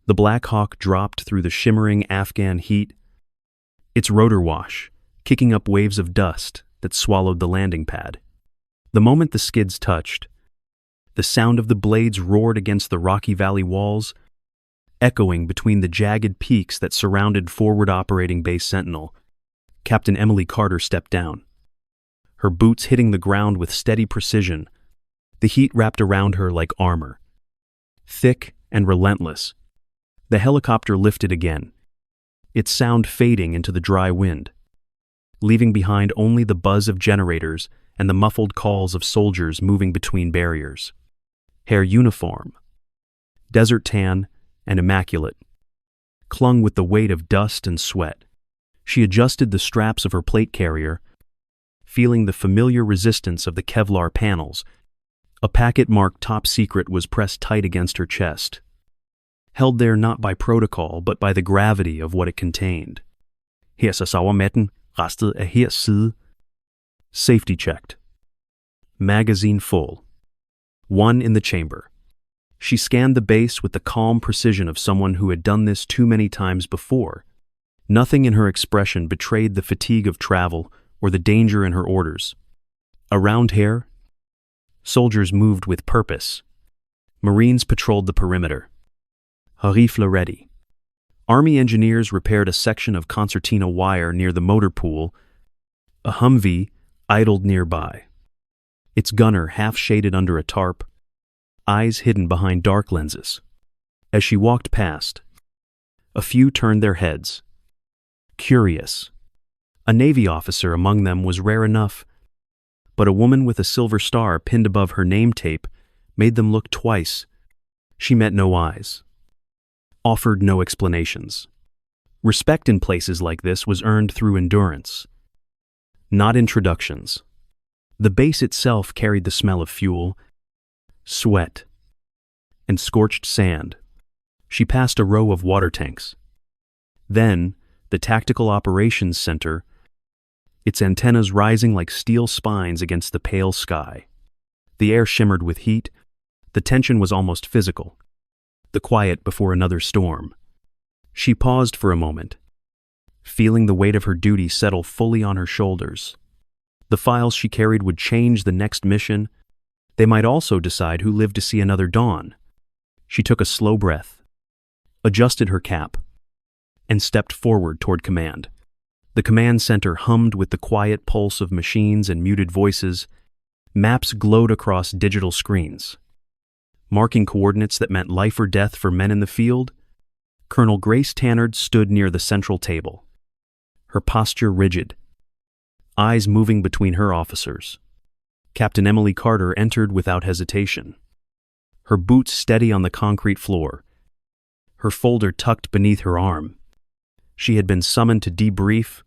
The Black Hawk dropped through the shimmering Afghan heat, its rotor wash kicking up waves of dust that swallowed the landing pad. The moment the skids touched, the sound of the blades roared against the rocky valley walls, echoing between the jagged peaks that surrounded forward operating base Sentinel. Captain Emily Carter stepped down, her boots hitting the ground with steady precision, the heat wrapped around her like armor. Thick and relentless, the helicopter lifted again, its sound fading into the dry wind, leaving behind only the buzz of generators and the muffled calls of soldiers moving between barriers. Her uniform, desert tan and immaculate, clung with the weight of dust and sweat. She adjusted the straps of her plate carrier, feeling the familiar resistance of the Kevlar panels. A packet marked Top Secret was pressed tight against her chest, held there not by protocol but by the gravity of what it contained. Her så sauermetten restet af her side. Safety checked. Magazine full. One in the chamber. She scanned the base with the calm precision of someone who had done this too many times before. Nothing in her expression betrayed the fatigue of travel or the danger in her orders. Around her, soldiers moved with purpose. Marines patrolled the perimeter. A rifle ready. Army engineers repaired a section of concertina wire near the motor pool. A Humvee idled nearby, its gunner half-shaded under a tarp, eyes hidden behind dark lenses. As she walked past, a few turned their heads, curious. A Navy officer among them was rare enough, but a woman with a silver star pinned above her name tape made them look twice. She met no eyes, offered no explanations. Respect in places like this was earned through endurance, not introductions. The base itself carried the smell of fuel, sweat, and scorched sand. She passed a row of water tanks. Then, the Tactical Operations Center, its antennas rising like steel spines against the pale sky. The air shimmered with heat. The tension was almost physical, the quiet before another storm. She paused for a moment, feeling the weight of her duty settle fully on her shoulders. The files she carried would change the next mission. They might also decide who lived to see another dawn. She took a slow breath, adjusted her cap, and stepped forward toward command. The command center hummed with the quiet pulse of machines and muted voices. Maps glowed across digital screens, marking coordinates that meant life or death for men in the field. Colonel Grace Tannard stood near the central table, her posture rigid, eyes moving between her officers. Captain Emily Carter entered without hesitation, her boots steady on the concrete floor, her folder tucked beneath her arm. She had been summoned to debrief,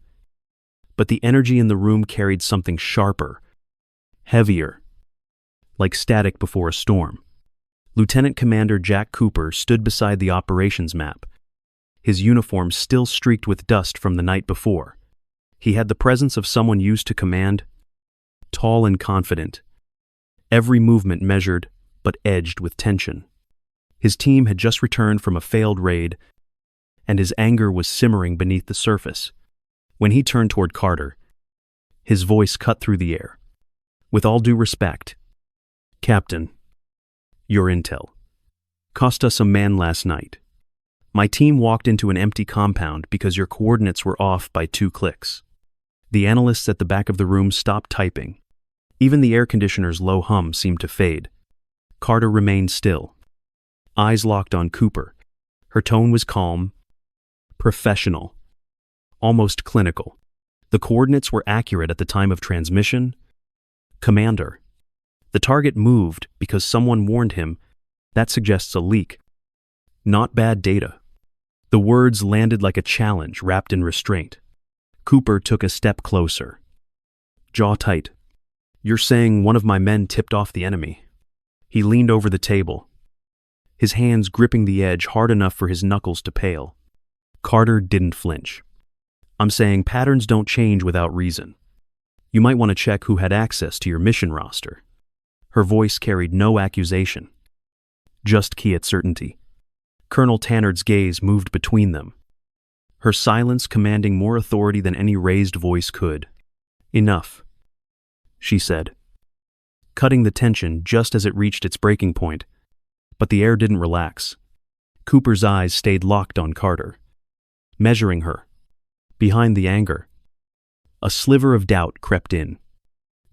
but the energy in the room carried something sharper, heavier, like static before a storm. Lieutenant Commander Jack Cooper stood beside the operations map, his uniform still streaked with dust from the night before. He had the presence of someone used to command, tall and confident, every movement measured but edged with tension. His team had just returned from a failed raid, and his anger was simmering beneath the surface. When he turned toward Carter, his voice cut through the air. With all due respect, Captain, your intel cost us a man last night. My team walked into an empty compound because your coordinates were off by 2 clicks. The analysts at the back of the room stopped typing. Even the air conditioner's low hum seemed to fade. Carter remained still, eyes locked on Cooper. Her tone was calm, professional, almost clinical. The coordinates were accurate at the time of transmission. Commander, the target moved because someone warned him. That suggests a leak, not bad data. The words landed like a challenge wrapped in restraint. Cooper took a step closer, jaw tight. You're saying one of my men tipped off the enemy? He leaned over the table, his hands gripping the edge hard enough for his knuckles to pale. Carter didn't flinch. I'm saying patterns don't change without reason. You might want to check who had access to your mission roster. Her voice carried no accusation, just quiet certainty. Colonel Tannard's gaze moved between them, her silence commanding more authority than any raised voice could. "Enough," she said, cutting the tension just as it reached its breaking point. But the air didn't relax. Cooper's eyes stayed locked on Carter, measuring her. Behind the anger, a sliver of doubt crept in.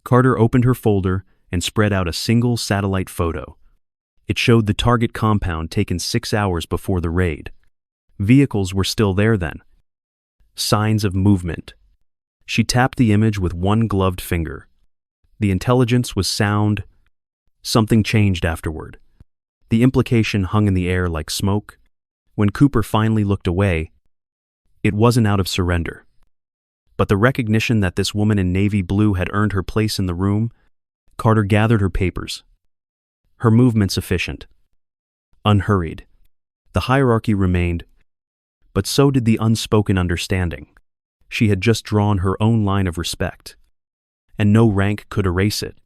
Carter opened her folder and spread out a single satellite photo. It showed the target compound taken 6 hours before the raid. Vehicles were still there then. Signs of movement. She tapped the image with one gloved finger. The intelligence was sound. Something changed afterward. The implication hung in the air like smoke. When Cooper finally looked away, it wasn't out of surrender, but the recognition that this woman in navy blue had earned her place in the room. Carter gathered her papers. Her movements efficient, unhurried. The hierarchy remained, but so did the unspoken understanding. She had just drawn her own line of respect, and no rank could erase it.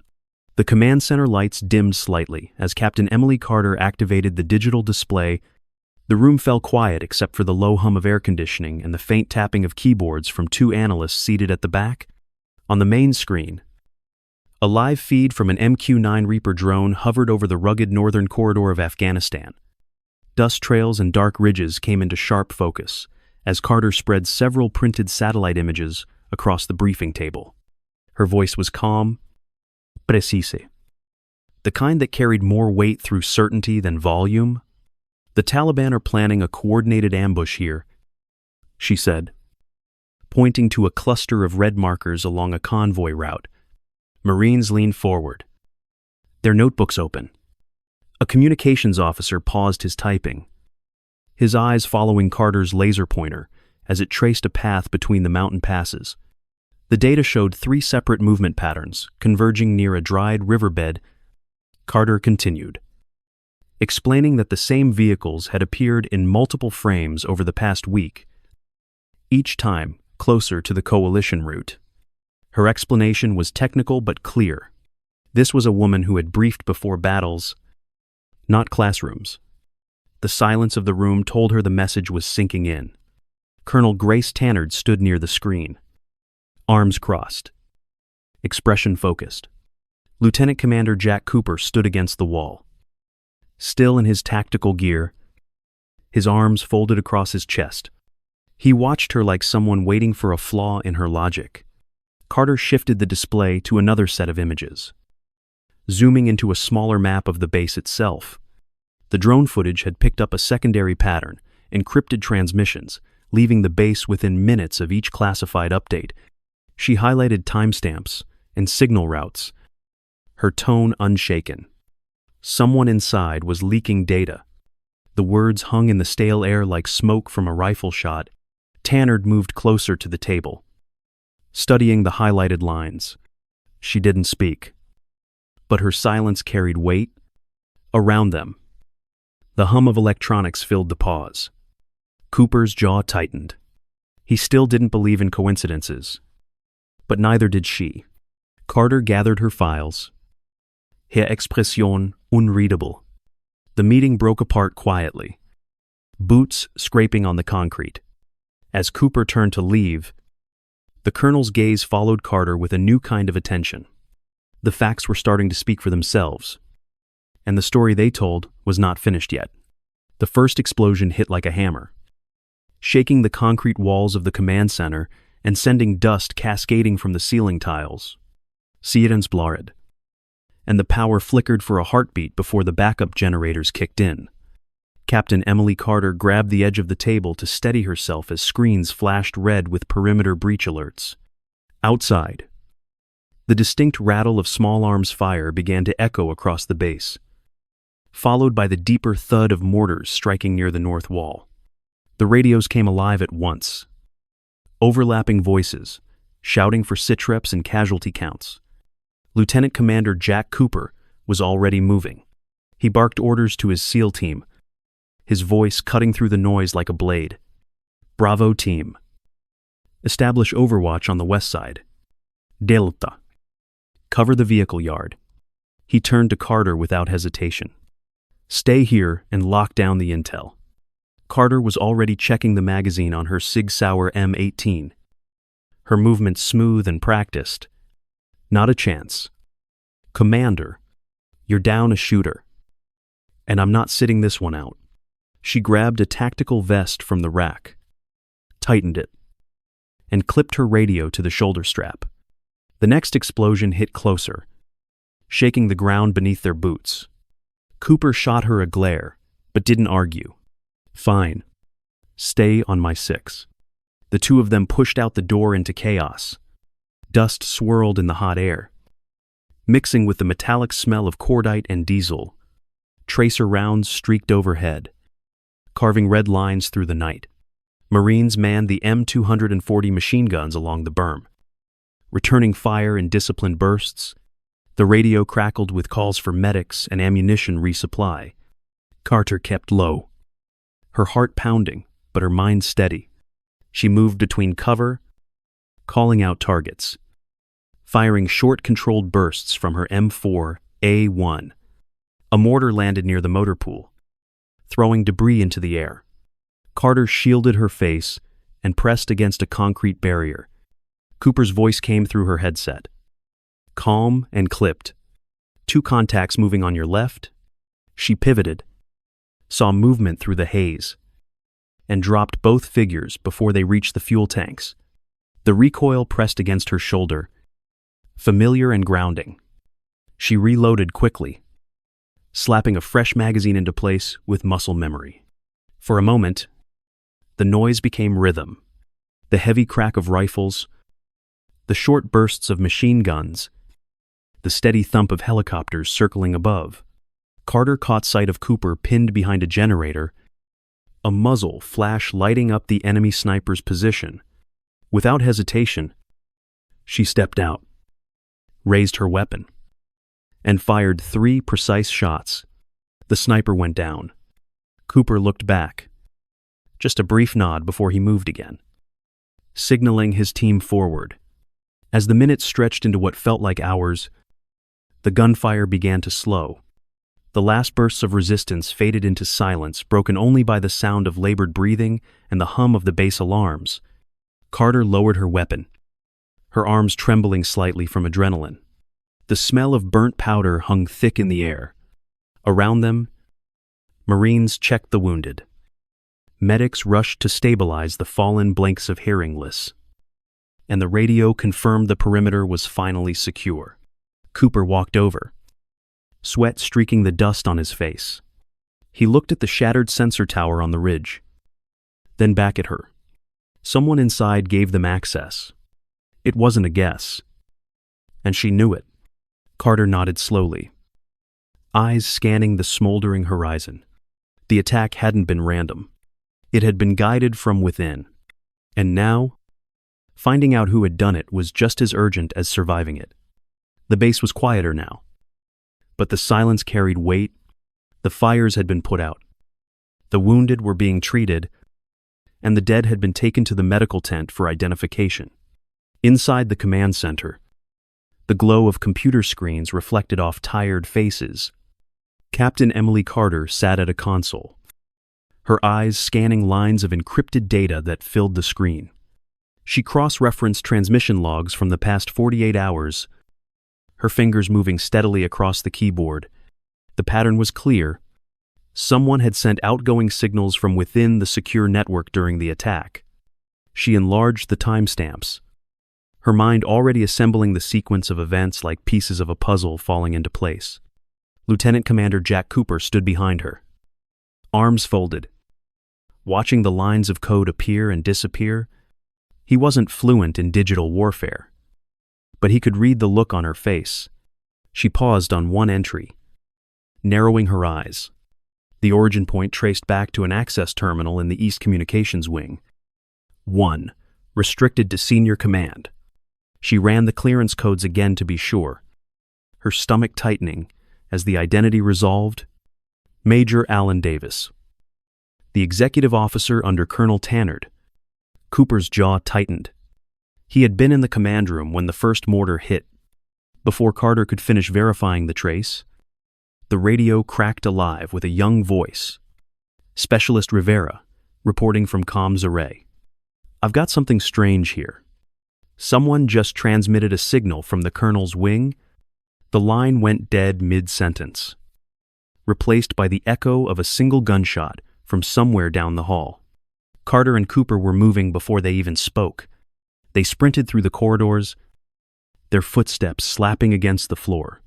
The command center lights dimmed slightly as Captain Emily Carter activated the digital display. The room fell quiet except for the low hum of air conditioning and the faint tapping of keyboards from 2 analysts seated at the back. On the main screen, a live feed from an MQ-9 Reaper drone hovered over the rugged northern corridor of Afghanistan. Dust trails and dark ridges came into sharp focus as Carter spread several printed satellite images across the briefing table. Her voice was calm, precise, the kind that carried more weight through certainty than volume. "The Taliban are planning a coordinated ambush here," she said, pointing to a cluster of red markers along a convoy route. Marines leaned forward, their notebooks open. A communications officer paused his typing, his eyes following Carter's laser pointer as it traced a path between the mountain passes. The data showed 3 separate movement patterns converging near a dried riverbed. Carter continued, explaining that the same vehicles had appeared in multiple frames over the past week, each time closer to the coalition route. Her explanation was technical but clear. This was a woman who had briefed before battles, not classrooms. The silence of the room told her the message was sinking in. Colonel Grace Tannard stood near the screen, arms crossed, expression focused. Lieutenant Commander Jack Cooper stood against the wall, still in his tactical gear, his arms folded across his chest. He watched her like someone waiting for a flaw in her logic. Carter shifted the display to another set of images, zooming into a smaller map of the base itself. The drone footage had picked up a secondary pattern, encrypted transmissions, leaving the base within minutes of each classified update. She highlighted timestamps and signal routes, her tone unshaken. Someone inside was leaking data. The words hung in the stale air like smoke from a rifle shot. Tannard moved closer to the table, studying the highlighted lines. She didn't speak, but her silence carried weight. Around them, the hum of electronics filled the pause. Cooper's jaw tightened. He still didn't believe in coincidences, but neither did she. Carter gathered her files, her expression unreadable. The meeting broke apart quietly, boots scraping on the concrete. As Cooper turned to leave, the colonel's gaze followed Carter with a new kind of attention. The facts were starting to speak for themselves, and the story they told was not finished yet. The first explosion hit like a hammer, shaking the concrete walls of the command center and sending dust cascading from the ceiling tiles. Sirens blared, and the power flickered for a heartbeat before the backup generators kicked in. Captain Emily Carter grabbed the edge of the table to steady herself as screens flashed red with perimeter breach alerts. Outside, the distinct rattle of small arms fire began to echo across the base, followed by the deeper thud of mortars striking near the north wall. The radios came alive at once, overlapping voices, shouting for sitreps and casualty counts. Lieutenant Commander Jack Cooper was already moving. He barked orders to his SEAL team, his voice cutting through the noise like a blade. "Bravo team. Establish overwatch on the west side. Delta. Cover the vehicle yard." He turned to Carter without hesitation. "Stay here and lock down the intel. Carter was already checking the magazine on her Sig Sauer M18. Her movements smooth and practiced. Not a chance. Commander, you're down a shooter. And I'm not sitting this one out. She grabbed a tactical vest from the rack, tightened it, and clipped her radio to the shoulder strap. The next explosion hit closer, shaking the ground beneath their boots. Cooper shot her a glare, but didn't argue. Fine. Stay on my 6. The two of them pushed out the door into chaos. Dust swirled in the hot air, mixing with the metallic smell of cordite and diesel. Tracer rounds streaked overhead, carving red lines through the night. Marines manned the M240 machine guns along the berm, returning fire in disciplined bursts. The radio crackled with calls for medics and ammunition resupply. Carter kept low, her heart pounding, but her mind steady. She moved between cover, calling out targets, firing short controlled bursts from her M4A1. A mortar landed near the motor pool, throwing debris into the air. Carter shielded her face and pressed against a concrete barrier. Cooper's voice came through her headset, calm and clipped. 2 contacts moving on your left. She pivoted, saw movement through the haze, and dropped both figures before they reached the fuel tanks. The recoil pressed against her shoulder, familiar and grounding. She reloaded quickly, slapping a fresh magazine into place with muscle memory. For a moment, the noise became rhythm. The heavy crack of rifles, the short bursts of machine guns, the steady thump of helicopters circling above. Carter caught sight of Cooper pinned behind a generator, a muzzle flash lighting up the enemy sniper's position. Without hesitation, she stepped out, raised her weapon, and fired 3 precise shots. The sniper went down. Cooper looked back, just a brief nod before he moved again, signaling his team forward. As the minutes stretched into what felt like hours, the gunfire began to slow. The last bursts of resistance faded into silence, broken only by the sound of labored breathing and the hum of the base alarms. Carter lowered her weapon, her arms trembling slightly from adrenaline. The smell of burnt powder hung thick in the air. Around them, Marines checked the wounded. Medics rushed to stabilize the fallen blanks of hearingless, and the radio confirmed the perimeter was finally secure. Cooper walked over, sweat streaking the dust on his face. He looked at the shattered sensor tower on the ridge, then back at her. Someone inside gave them access. It wasn't a guess, and she knew it. Carter nodded slowly, eyes scanning the smoldering horizon. The attack hadn't been random. It had been guided from within. And now, finding out who had done it was just as urgent as surviving it. The base was quieter now, but the silence carried weight. The fires had been put out. The wounded were being treated, and the dead had been taken to the medical tent for identification. Inside the command center, the glow of computer screens reflected off tired faces. Captain Emily Carter sat at a console, her eyes scanning lines of encrypted data that filled the screen. She cross-referenced transmission logs from the past 48 hours, her fingers moving steadily across the keyboard. The pattern was clear. Someone had sent outgoing signals from within the secure network during the attack. She enlarged the timestamps, her mind already assembling the sequence of events like pieces of a puzzle falling into place. Lieutenant Commander Jack Cooper stood behind her, arms folded, watching the lines of code appear and disappear. He wasn't fluent in digital warfare, but he could read the look on her face. She paused on one entry, narrowing her eyes. The origin point traced back to an access terminal in the East Communications Wing. 1. Restricted to Senior Command. She ran the clearance codes again to be sure, her stomach tightening as the identity resolved. Major Alan Davis, the executive officer under Colonel Tannard. Cooper's jaw tightened. He had been in the command room when the first mortar hit. Before Carter could finish verifying the trace, the radio cracked alive with a young voice. Specialist Rivera, reporting from comms array. I've got something strange here. Someone just transmitted a signal from the colonel's wing. The line went dead mid-sentence, replaced by the echo of a single gunshot from somewhere down the hall. Carter and Cooper were moving before they even spoke. They sprinted through the corridors, their footsteps slapping against the floor.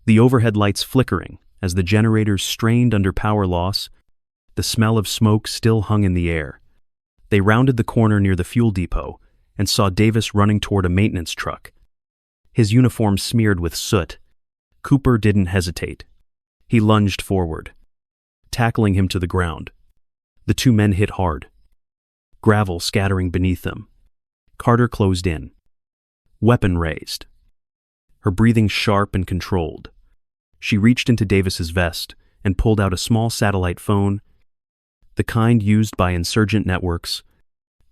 The overhead lights flickering as the generators strained under power loss. The smell of smoke still hung in the air. They rounded the corner near the fuel depot and saw Davis running toward a maintenance truck, his uniform smeared with soot. Cooper didn't hesitate. He lunged forward, tackling him to the ground. The two men hit hard, gravel scattering beneath them. Carter closed in, weapon raised, her breathing sharp and controlled. She reached into Davis's vest and pulled out a small satellite phone, the kind used by insurgent networks.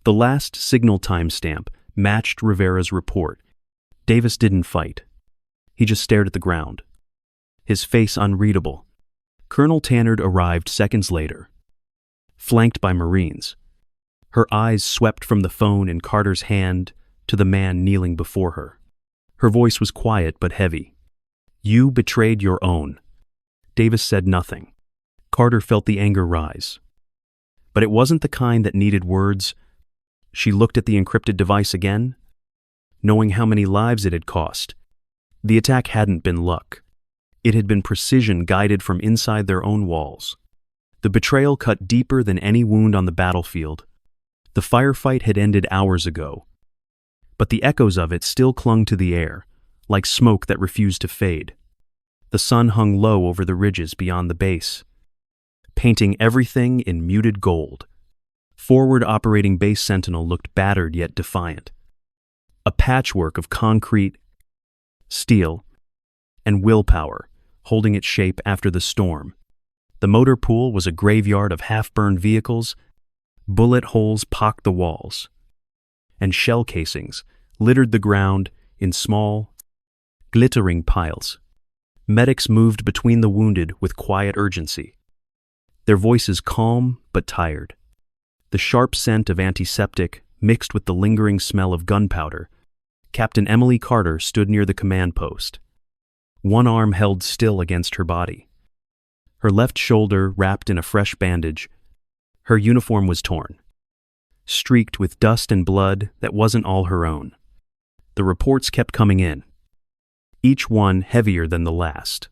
The last signal timestamp matched Rivera's report. Davis didn't fight. He just stared at the ground, his face unreadable. Colonel Tannard arrived seconds later, flanked by Marines. Her eyes swept from the phone in Carter's hand to the man kneeling before her. Her voice was quiet but heavy. "You betrayed your own." Davis said nothing. Carter felt the anger rise. But it wasn't the kind that needed words. She looked at the encrypted device again, knowing how many lives it had cost. The attack hadn't been luck. It had been precision guided from inside their own walls. The betrayal cut deeper than any wound on the battlefield. The firefight had ended hours ago, but the echoes of it still clung to the air, like smoke that refused to fade. The sun hung low over the ridges beyond the base, painting everything in muted gold. Forward operating base Sentinel looked battered yet defiant. A patchwork of concrete, steel, and willpower holding its shape after the storm. The motor pool was a graveyard of half-burned vehicles. Bullet holes pocked the walls, and shell casings littered the ground in small, glittering piles. Medics moved between the wounded with quiet urgency, their voices calm but tired. The sharp scent of antiseptic mixed with the lingering smell of gunpowder. Captain Emily Carter stood near the command post, one arm held still against her body, her left shoulder wrapped in a fresh bandage. Her uniform was torn, streaked with dust and blood that wasn't all her own. The reports kept coming in, each one heavier than the last.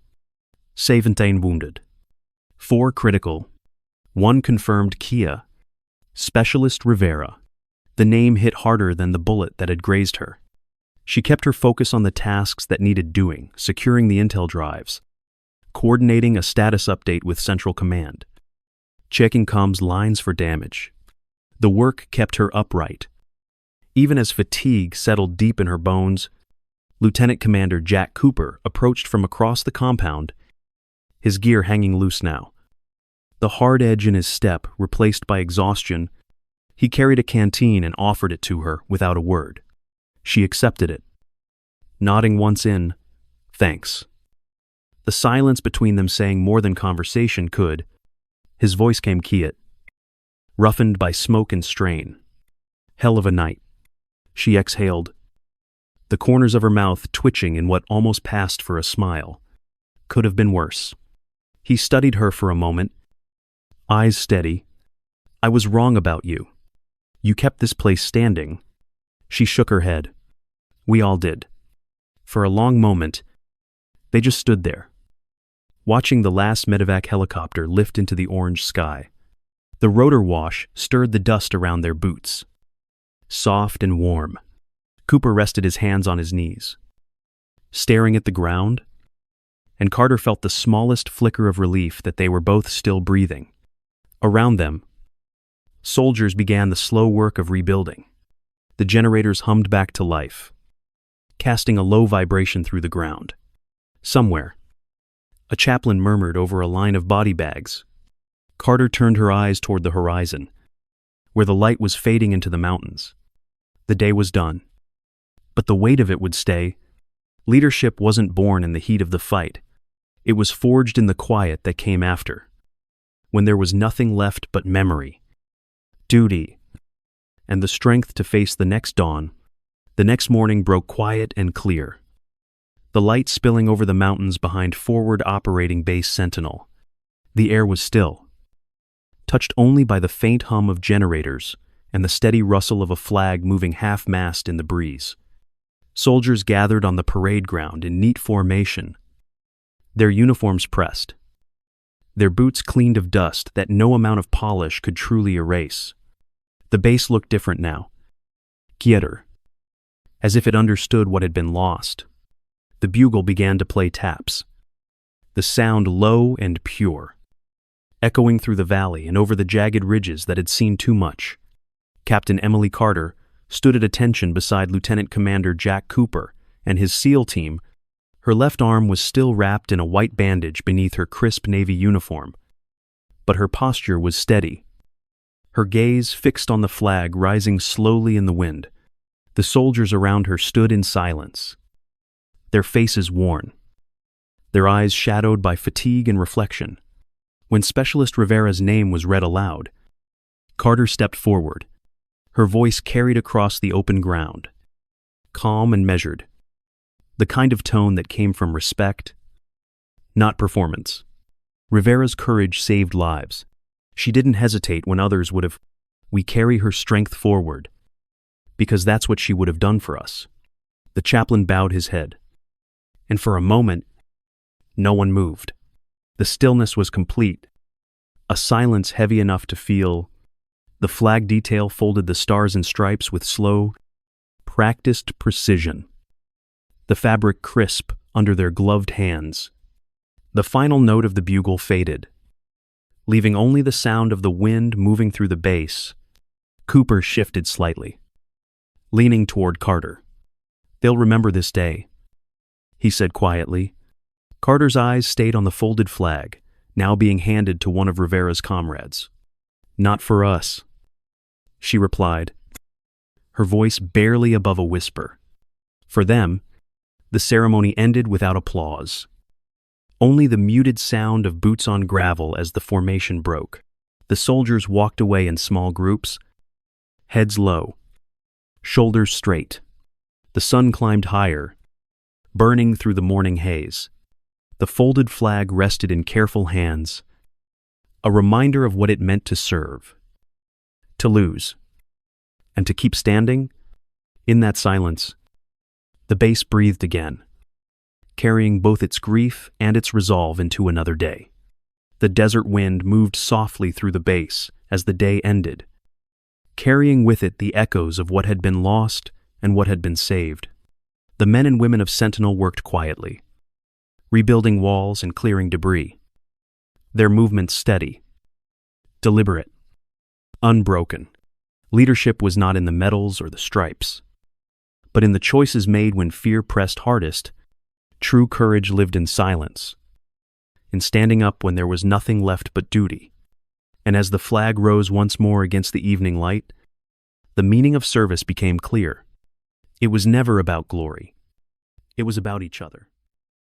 17 wounded, 4 critical, 1 confirmed Kia. Specialist Rivera. The name hit harder than the bullet that had grazed her. She kept her focus on the tasks that needed doing, securing the intel drives, coordinating a status update with Central Command, checking comms lines for damage. The work kept her upright. Even as fatigue settled deep in her bones, Lieutenant Commander Jack Cooper approached from across the compound, his gear hanging loose now. The hard edge in his step replaced by exhaustion. He carried a canteen and offered it to her without a word. She accepted it, nodding once in, "Thanks." The silence between them saying more than conversation could. His voice came quiet, roughened by smoke and strain. "Hell of a night." She exhaled, the corners of her mouth twitching in what almost passed for a smile. "Could have been worse." He studied her for a moment, eyes steady. "I was wrong about you. You kept this place standing." She shook her head. "We all did." For a long moment, they just stood there, watching the last medevac helicopter lift into the orange sky. The rotor wash stirred the dust around their boots, soft and warm. Cooper rested his hands on his knees, staring at the ground, and Carter felt the smallest flicker of relief that they were both still breathing. Around them, soldiers began the slow work of rebuilding. The generators hummed back to life, casting a low vibration through the ground. Somewhere, a chaplain murmured over a line of body bags. Carter turned her eyes toward the horizon, where the light was fading into the mountains. The day was done, but the weight of it would stay. Leadership wasn't born in the heat of the fight. It was forged in the quiet that came after, when there was nothing left but memory, duty, and the strength to face the next dawn. The next morning broke quiet and clear, the light spilling over the mountains behind forward operating base Sentinel. The air was still, touched only by the faint hum of generators and the steady rustle of a flag moving half-mast in the breeze. Soldiers gathered on the parade ground in neat formation, their uniforms pressed, their boots cleaned of dust that no amount of polish could truly erase. The base looked different now, quieter, as if it understood what had been lost. The bugle began to play taps, the sound low and pure, echoing through the valley and over the jagged ridges that had seen too much. Captain Emily Carter stood at attention beside Lieutenant Commander Jack Cooper and his SEAL team. Her left arm was still wrapped in a white bandage beneath her crisp Navy uniform, but her posture was steady, her gaze fixed on the flag rising slowly in the wind. The soldiers around her stood in silence, their faces worn, their eyes shadowed by fatigue and reflection. When Specialist Rivera's name was read aloud, Carter stepped forward, her voice carried across the open ground, calm and measured, the kind of tone that came from respect, not performance. Rivera's courage saved lives. She didn't hesitate when others would have. We carry her strength forward, because that's what she would have done for us. The chaplain bowed his head, and for a moment, no one moved. The stillness was complete, a silence heavy enough to feel. The flag detail folded the stars and stripes with slow, practiced precision, the fabric crisp under their gloved hands. The final note of the bugle faded, leaving only the sound of the wind moving through the base. Cooper shifted slightly, leaning toward Carter. "They'll remember this day," he said quietly. Carter's eyes stayed on the folded flag, now being handed to one of Rivera's comrades. "Not for us," she replied, her voice barely above a whisper. For them, the ceremony ended without applause. Only the muted sound of boots on gravel as the formation broke. The soldiers walked away in small groups, heads low, shoulders straight. The sun climbed higher, burning through the morning haze. The folded flag rested in careful hands, a reminder of what it meant to serve, to lose, and to keep standing. In that silence, the base breathed again, carrying both its grief and its resolve into another day. The desert wind moved softly through the base as the day ended, carrying with it the echoes of what had been lost and what had been saved. The men and women of Sentinel worked quietly, rebuilding walls and clearing debris, their movements steady, deliberate, unbroken. Leadership was not in the medals or the stripes, but in the choices made when fear pressed hardest. True courage lived in silence, in standing up when there was nothing left but duty. And as the flag rose once more against the evening light, the meaning of service became clear. It was never about glory. It was about each other.